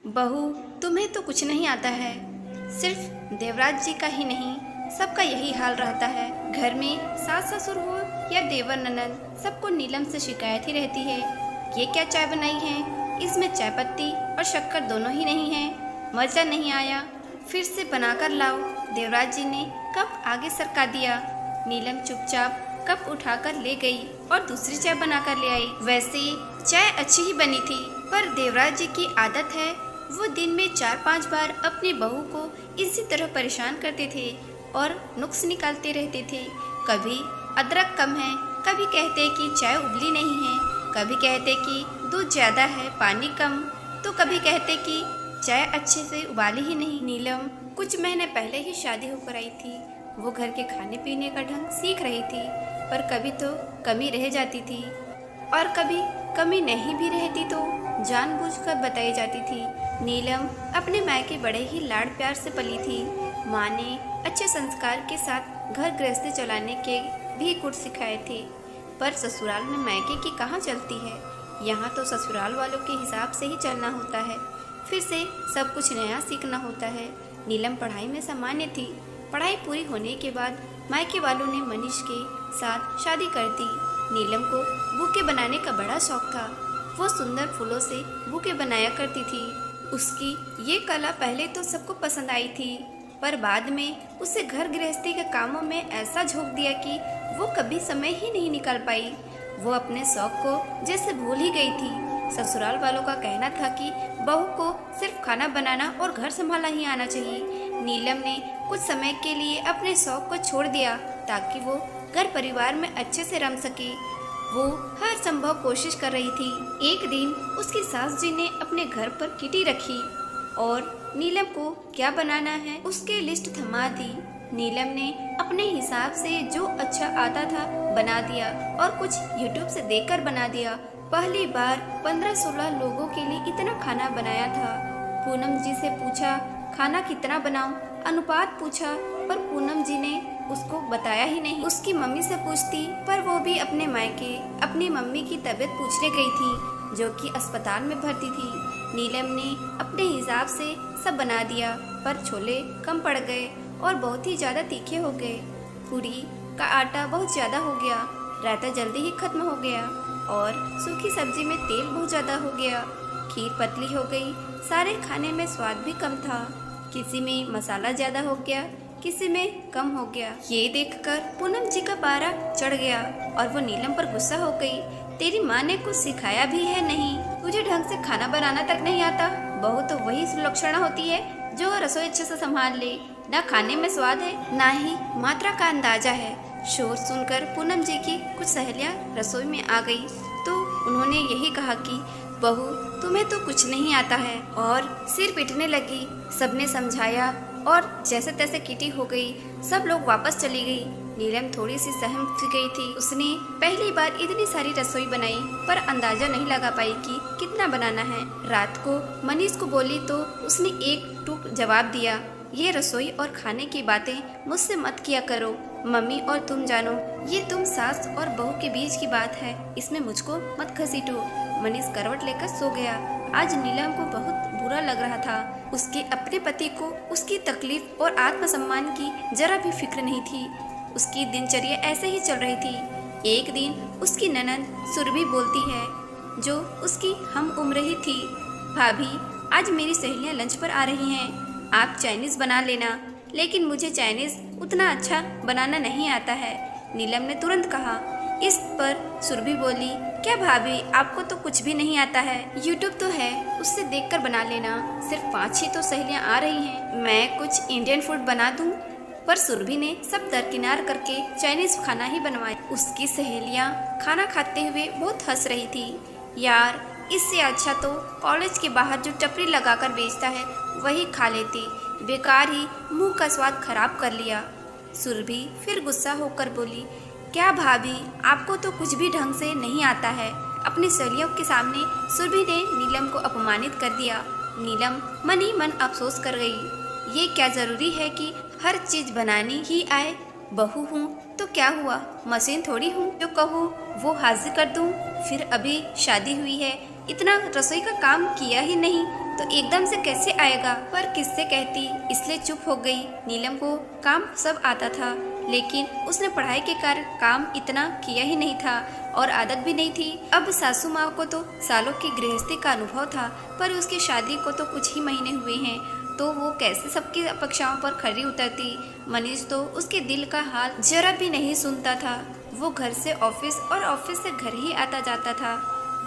बहू, तुम्हें तो कुछ नहीं आता है। सिर्फ देवराज जी का ही नहीं, सबका यही हाल रहता है। घर में सास ससुर हो या देवर ननद, सबको नीलम से शिकायत ही रहती है। ये क्या चाय बनाई है, इसमें चाय पत्ती और शक्कर दोनों ही नहीं है, मजा नहीं आया, फिर से बनाकर लाओ। देवराज जी ने कप आगे सरका दिया। नीलम चुपचाप कप उठाकर ले गई और दूसरी चाय बनाकर ले आई। वैसे चाय अच्छी ही बनी थी, पर देवराज जी की आदत है, वो दिन में 4-5 बार अपनी बहू को इसी तरह परेशान करते थे और नुक्स निकालते रहते थे। कभी अदरक कम है, कभी कहते कि चाय उबली नहीं है, कभी कहते कि दूध ज़्यादा है, पानी कम, तो कभी कहते कि चाय अच्छे से उबाली ही नहीं। नीलम कुछ महीने पहले ही शादी होकर आई थी। वो घर के खाने पीने का ढंग सीख रही थी, पर कभी तो कमी रह जाती थी और कभी कमी नहीं भी रहती तो जानबूझकर बताई जाती थी। नीलम अपने मायके बड़े ही लाड प्यार से पली थी। माँ ने अच्छे संस्कार के साथ घर गृहस्थी चलाने के भी गुर सिखाए थे, पर ससुराल में मायके की कहाँ चलती है। यहाँ तो ससुराल वालों के हिसाब से ही चलना होता है, फिर से सब कुछ नया सीखना होता है। नीलम पढ़ाई में सामान्य थी। पढ़ाई पूरी होने के बाद मायके वालों ने मनीष के साथ शादी कर दी। नीलम को बुके बनाने का बड़ा शौक था। वो सुंदर फूलों से बुके बनाया करती थी। उसकी ये कला पहले तो सबको पसंद आई थी, पर बाद में उसे घर गृहस्थी के कामों में ऐसा झोंक दिया कि वो कभी समय ही नहीं निकाल पाई। वो अपने शौक को जैसे भूल ही गई थी। ससुराल वालों का कहना था कि बहू को सिर्फ खाना बनाना और घर संभालना ही आना चाहिए। नीलम ने कुछ समय के लिए अपने शौक को छोड़ दिया ताकि वो घर परिवार में अच्छे से रम सके। वो हर संभव कोशिश कर रही थी। एक दिन उसकी सास जी ने अपने घर पर किटी रखी और नीलम को क्या बनाना है उसके लिस्ट थमा दी। नीलम ने अपने हिसाब से जो अच्छा आता था बना दिया और कुछ यूट्यूब से देखकर बना दिया। पहली बार 15-16 लोगों के लिए इतना खाना बनाया था। पूनम जी से पूछा खाना कितना बनाऊं, अनुपात पूछा, पर पूनम जी ने उसको बताया ही नहीं। उसकी मम्मी से पूछती, पर वो भी अपने मायके अपनी मम्मी की तबीयत पूछने गई थी, जो कि अस्पताल में भर्ती थी। नीलम ने अपने हिसाब से सब बना दिया, पर छोले कम पड़ गए और बहुत ही ज़्यादा तीखे हो गए। पूरी का आटा बहुत ज़्यादा हो गया, रायता जल्दी ही खत्म हो गया और सूखी सब्जी में तेल बहुत ज़्यादा हो गया। खीर पतली हो गई, सारे खाने में स्वाद भी कम था। किसी में मसाला ज़्यादा हो गया, किसी में कम हो गया। ये देखकर पूनम जी का पारा चढ़ गया और वो नीलम पर गुस्सा हो गई। तेरी माँ ने कुछ सिखाया भी है नहीं, तुझे ढंग से खाना बनाना तक नहीं आता। बहू तो वही सुलक्षणा होती है जो रसोई अच्छे से संभाल ले। ना खाने में स्वाद है, ना ही मात्रा का अंदाजा है। शोर सुनकर पूनम जी की कुछ सहेलियां रसोई में आ गई तो उन्होंने यही कहा कि बहू तुम्हें तो कुछ नहीं आता है, और सिर पीटने लगी। सबने समझाया और जैसे तैसे किटी हो गई। सब लोग वापस चली गई। नीलम थोड़ी सी सहम सी गई थी। उसने पहली बार इतनी सारी रसोई बनाई, पर अंदाजा नहीं लगा पाई कि कितना बनाना है। रात को मनीष को बोली तो उसने एक टूक जवाब दिया, ये रसोई और खाने की बातें मुझसे मत किया करो। मम्मी और तुम जानो, ये तुम सास और बहू के बीच की बात है, इसमें मुझको मत घसीटो। मनीष करवट लेकर सो गया। आज नीलम को बहुत बुरा लग रहा था। उसके अपने पति को उसकी तकलीफ और आत्मसम्मान की जरा भी फिक्र नहीं थी। उसकी दिनचर्या ऐसे ही चल रही थी। एक दिन उसकी ननद सुरभि बोलती है, जो उसकी हम उम्र ही थी, भाभी आज मेरी सहेलियां लंच पर आ रही हैं, आप चाइनीज बना लेना। लेकिन मुझे चाइनीज उतना अच्छा बनाना नहीं आता है, नीलम ने तुरंत कहा। इस पर सुरभि बोली, क्या भाभी आपको तो कुछ भी नहीं आता है, यूट्यूब तो है, उससे देखकर बना लेना। सिर्फ 5 ही तो सहेलियां आ रही हैं, मैं कुछ इंडियन फूड बना दूं। पर सुरभि ने सब दरकिनार करके चाइनीज खाना ही बनवाया। उसकी सहेलियां खाना खाते हुए बहुत हंस रही थी। यार इससे अच्छा तो कॉलेज के बाहर जो टपरी लगाकर बेचता है वही खा लेती, बेकार ही मुंह का स्वाद खराब कर लिया। सुरभि फिर गुस्सा होकर बोली, क्या भाभी आपको तो कुछ भी ढंग से नहीं आता है। अपनी सहेलियों के सामने सुरभि ने नीलम को अपमानित कर दिया। नीलम मन ही मन अफसोस कर गई। ये क्या जरूरी है कि हर चीज बनानी ही आए। बहू हूँ तो क्या हुआ, मशीन थोड़ी हूँ जो कहूँ वो हाजिर कर दूँ। फिर अभी शादी हुई है, इतना रसोई का काम किया ही नहीं तो एकदम से कैसे आएगा, पर किससे कहती, इसलिए चुप हो गई। नीलम को काम सब आता था, लेकिन उसने पढ़ाई के कारण काम इतना किया ही नहीं था और आदत भी नहीं थी। अब सासू माँ को तो सालों की गृहस्थी का अनुभव था, पर उसकी शादी को तो कुछ ही महीने हुए हैं, तो वो कैसे सबकी अपेक्षाओं पर खरी उतरती। मनीष तो उसके दिल का हाल जरा भी नहीं सुनता था। वो घर से ऑफिस और ऑफिस से घर ही आता जाता था।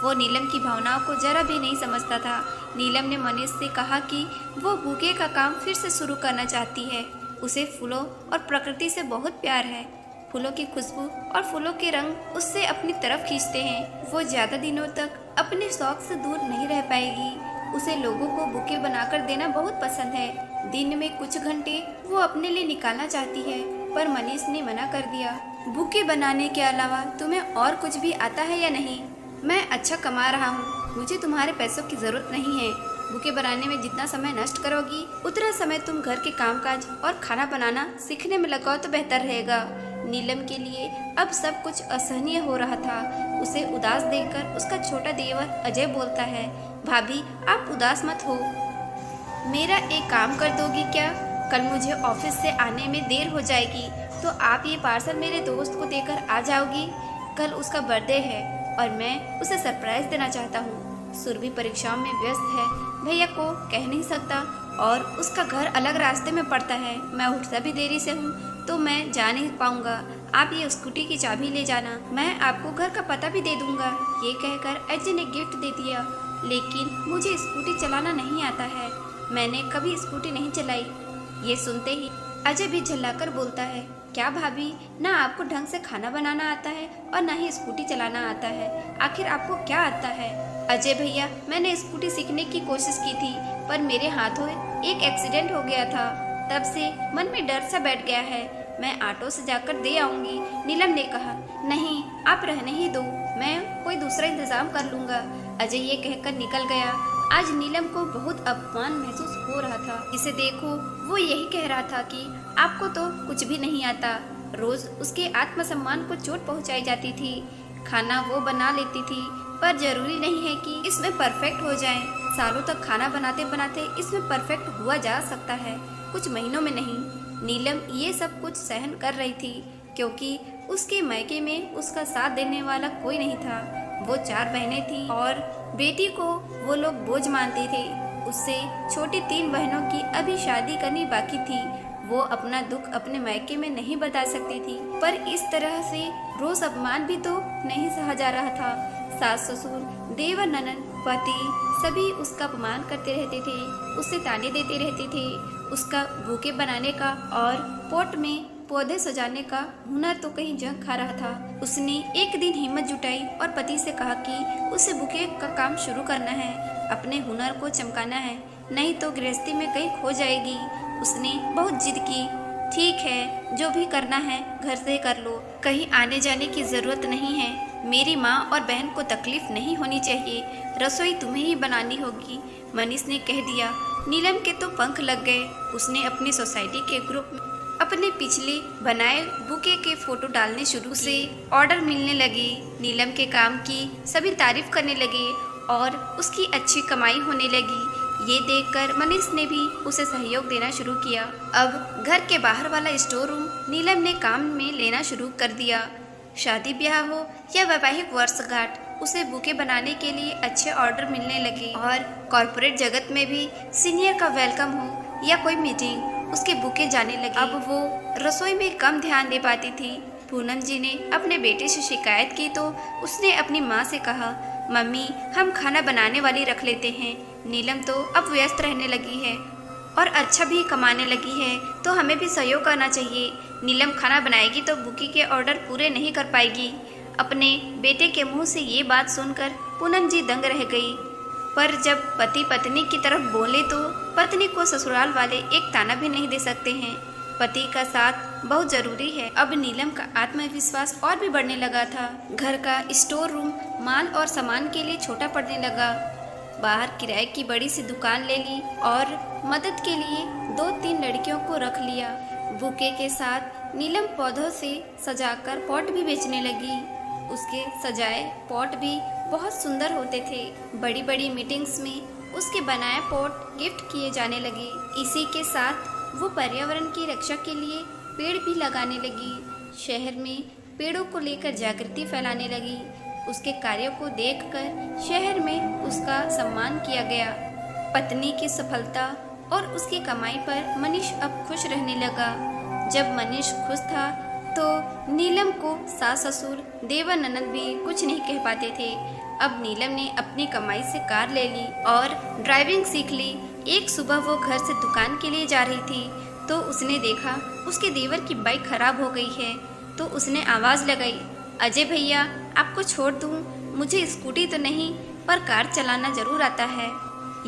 वो नीलम की भावनाओं को जरा भी नहीं समझता था। नीलम ने मनीष से कहा कि वो बुके का काम फिर से शुरू करना चाहती है। उसे फूलों और प्रकृति से बहुत प्यार है। फूलों की खुशबू और फूलों के रंग उससे अपनी तरफ खींचते हैं। वो ज्यादा दिनों तक अपने शौक से दूर नहीं रह पाएगी। उसे लोगों को बुके बनाकर देना बहुत पसंद है। दिन में कुछ घंटे वो अपने लिए निकालना चाहती है, पर मनीष ने मना कर दिया। बुके बनाने के अलावा तुम्हें और कुछ भी आता है या नहीं? मैं अच्छा कमा रहा हूँ, मुझे तुम्हारे पैसों की जरूरत नहीं है। बुके बनाने में जितना समय नष्ट करोगी, उतना समय तुम घर के कामकाज और खाना बनाना सीखने में लगाओ तो बेहतर रहेगा। नीलम के लिए अब सब कुछ असहनीय हो रहा था। उसे उदास देखकर उसका छोटा देवर अजय बोलता है, भाभी आप उदास मत हो, मेरा एक काम कर दोगी क्या? कल मुझे ऑफिस से आने में देर हो जाएगी, तो आप ये पार्सल मेरे दोस्त को देकर आ जाओगी। कल उसका बर्थडे है और मैं उसे सरप्राइज देना चाहता हूँ। सुरभि परीक्षाओं में व्यस्त है, भैया को कह नहीं सकता और उसका घर अलग रास्ते में पड़ता है। मैं उठता भी देरी से हूँ, तो मैं जा नहीं पाऊंगा। आप ये स्कूटी की चाबी ले जाना, मैं आपको घर का पता भी दे दूंगा। ये कहकर अजय ने गिफ्ट दे दिया। लेकिन मुझे स्कूटी चलाना नहीं आता है, मैंने कभी स्कूटी नहीं चलाई। ये सुनते ही अजय भी झल्लाकर बोलता है, क्या भाभी, ना आपको ढंग से खाना बनाना आता है और ना ही स्कूटी चलाना आता है, आखिर आपको क्या आता है? अजय भैया, मैंने स्कूटी सीखने की कोशिश की थी, पर मेरे हाथों एक एक्सीडेंट हो गया था। तब से मन में डर सा बैठ गया है। मैं ऑटो से जाकर दे आऊंगी। नीलम ने कहा, नहीं आप रहने ही दो, मैं कोई दूसरा इंतजाम कर लूंगा। अजय ये कहकर निकल गया। आज नीलम को बहुत अपमान महसूस हो रहा था। इसे देखो, वो यही कह रहा था कि आपको तो कुछ भी नहीं आता। रोज उसके आत्मसम्मान को चोट पहुंचाई जाती थी। खाना वो बना लेती थी, पर जरूरी नहीं है कि इसमें परफेक्ट हो जाए। सालों तक खाना बनाते बनाते इसमें परफेक्ट हुआ जा सकता है, कुछ महीनों में नहीं। नीलम ये सब कुछ सहन कर रही थी, क्योंकि उसके मायके में उसका साथ देने वाला कोई नहीं था। वो 4 बहनें थी और बेटी को वो लोग बोझ मानते थे। उससे छोटी 3 बहनों की अभी शादी करनी बाकी थी। वो अपना दुख अपने मायके में नहीं बता सकती थी, पर इस तरह से रोज अपमान भी तो नहीं सहा जा रहा था। सास ससुर, देवर ननद, पति सभी उसका अपमान करते रहते थे, उससे ताने देते रहते थे। उसका बुके बनाने का और पोट में पौधे सजाने का हुनर तो कहीं जंग खा रहा था। उसने एक दिन हिम्मत जुटाई और पति से कहा कि उसे बुके का काम शुरू करना है, अपने हुनर को चमकाना है, नहीं तो गृहस्थी में कहीं खो जाएगी। उसने बहुत जिद की, ठीक है, जो भी करना है घर से कर लो, कहीं आने जाने की जरूरत नहीं है। मेरी माँ और बहन को तकलीफ नहीं होनी चाहिए, रसोई तुम्हें ही बनानी होगी, मनीष ने कह दिया। नीलम के तो पंख लग गए। उसने अपनी सोसाइटी के ग्रुप में अपने पिछले बनाए बुके के फोटो डालने शुरू से ऑर्डर मिलने लगे। नीलम के काम की सभी तारीफ करने लगे और उसकी अच्छी कमाई होने लगी। ये देखकर मनीष ने भी उसे सहयोग देना शुरू किया। अब घर के बाहर वाला स्टोर रूम नीलम ने काम में लेना शुरू कर दिया। शादी ब्याह हो या वैवाहिक वर्षगांठ, उसे बुके बनाने के लिए अच्छे ऑर्डर मिलने लगे और कॉरपोरेट जगत में भी सीनियर का वेलकम हो या कोई मीटिंग, उसके बुके जाने लगे। अब वो रसोई में कम ध्यान दे पाती थी। पूनम जी ने अपने बेटे से शिकायत की तो उसने अपनी माँ से कहा, मम्मी हम खाना बनाने वाली रख लेते हैं। नीलम तो अब व्यस्त रहने लगी है और अच्छा भी कमाने लगी है, तो हमें भी सहयोग करना चाहिए। नीलम खाना बनाएगी तो बुके के ऑर्डर पूरे नहीं कर पाएगी। अपने बेटे के मुंह से ये बात सुनकर पूनम जी दंग रह गई। पर जब पति पत्नी की तरफ बोले तो पत्नी को ससुराल वाले एक ताना भी नहीं दे सकते हैं। पति का साथ बहुत जरूरी है। अब नीलम का आत्मविश्वास और भी बढ़ने लगा था। घर का स्टोर रूम माल और सामान के लिए छोटा पड़ने लगा। बाहर किराए की बड़ी सी दुकान ले ली और मदद के लिए 2-3 लड़कियों को रख लिया। बुके के साथ नीलम पौधों से सजाकर पॉट भी बेचने लगी। उसके सजाए पॉट भी बहुत सुंदर होते थे। बड़ी बड़ी मीटिंग्स में उसके बनाए पॉट गिफ्ट किए जाने लगे। इसी के साथ वो पर्यावरण की रक्षा के लिए पेड़ भी लगाने लगी। शहर में पेड़ों को लेकर जागृति फैलाने लगी। उसके कार्यों को देखकर शहर में उसका सम्मान किया गया। पत्नी की सफलता और उसकी कमाई पर मनीष अब खुश रहने लगा। जब मनीष खुश था तो नीलम को सास ससुर देवर ननद भी कुछ नहीं कह पाते थे। अब नीलम ने अपनी कमाई से कार ले ली और ड्राइविंग सीख ली। एक सुबह वो घर से दुकान के लिए जा रही थी तो उसने देखा उसके देवर की बाइक खराब हो गई है। तो उसने आवाज़ लगाई, अजय भैया आपको छोड़ दूँ, मुझे स्कूटी तो नहीं पर कार चलाना जरूर आता है।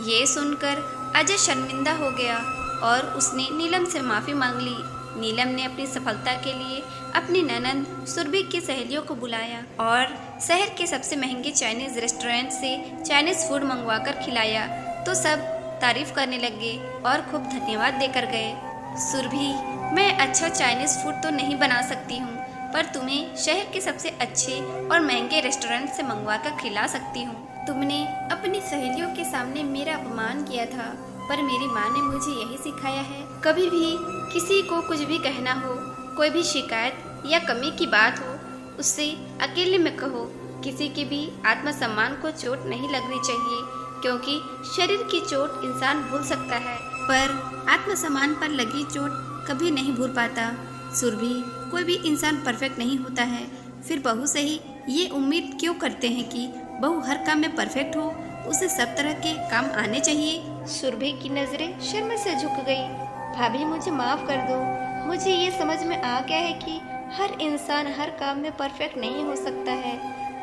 ये सुनकर अजय शर्मिंदा हो गया और उसने नीलम से माफ़ी मांग ली। नीलम ने अपनी सफलता के लिए अपनी ननद सुरभि की सहेलियों को बुलाया और शहर के सबसे महंगे चाइनीज़ रेस्टोरेंट से चाइनीज़ फूड मंगवाकर खिलाया। तो सब तारीफ करने लगे और खूब धन्यवाद देकर गए। सुरभि, मैं अच्छा चाइनीज़ फूड तो नहीं बना सकती हूँ पर तुम्हें शहर के सबसे अच्छे और महंगे रेस्टोरेंट से मंगवा कर खिला सकती हूँ। तुमने अपनी सहेलियों के सामने मेरा अपमान किया था पर मेरी माँ ने मुझे यही सिखाया है, कभी भी किसी को कुछ भी कहना हो, कोई भी शिकायत या कमी की बात हो, उससे अकेले में कहो। किसी के भी आत्मसम्मान को चोट नहीं लगनी चाहिए क्योंकि शरीर की चोट इंसान भूल सकता है पर आत्मसम्मान पर लगी चोट कभी नहीं भूल पाता। सुरभि, कोई भी इंसान परफेक्ट नहीं होता है, फिर बहू से ही ये उम्मीद क्यों करते हैं कि बहू हर काम में परफेक्ट हो, उसे सब तरह के काम आने चाहिए। सुरभि की नज़रें शर्म से झुक गई। भाभी मुझे माफ़ कर दो, मुझे ये समझ में आ गया है कि हर इंसान हर काम में परफेक्ट नहीं हो सकता है।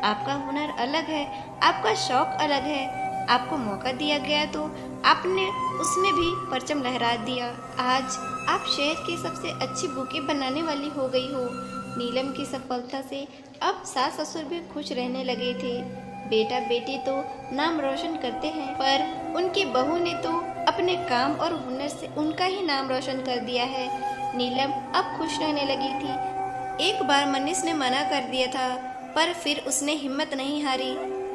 आपका हुनर अलग है, आपका शौक अलग है, आपको मौका दिया गया तो आपने उसमें भी परचम लहरा दिया। आज आप शहर की सबसे अच्छी बुके बनाने वाली हो गई हो। नीलम की सफलता से अब सास ससुर भी खुश रहने लगे थे। बेटा बेटी तो नाम रोशन करते हैं पर उनकी बहू ने तो अपने काम और हुनर से उनका ही नाम रोशन कर दिया है। नीलम अब खुश रहने लगी थी। एक बार मनीष ने मना कर दिया था पर फिर उसने हिम्मत नहीं हारी।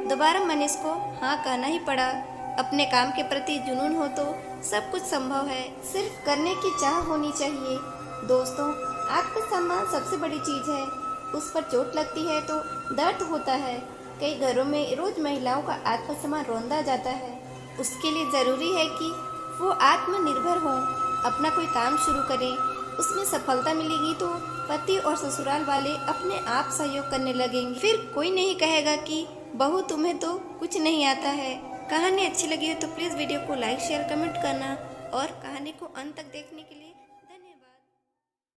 दोबारा मनीष को हाँ कहना ही पड़ा। अपने काम के प्रति जुनून हो तो सब कुछ संभव है, सिर्फ करने की चाह होनी चाहिए। दोस्तों, आत्मसम्मान सबसे बड़ी चीज़ है। उस पर चोट लगती है तो दर्द होता है। कई घरों में रोज महिलाओं का आत्मसम्मान रौंदा जाता है। उसके लिए ज़रूरी है कि वो आत्मनिर्भर हों, अपना कोई काम शुरू करें। उसमें सफलता मिलेगी तो पति और ससुराल वाले अपने आप सहयोग करने लगेंगे। फिर कोई नहीं कहेगा कि बहू तुम्हें तो कुछ नहीं आता है। कहानी अच्छी लगी हो तो प्लीज़ वीडियो को लाइक शेयर कमेंट करना और कहानी को अंत तक देखने के लिए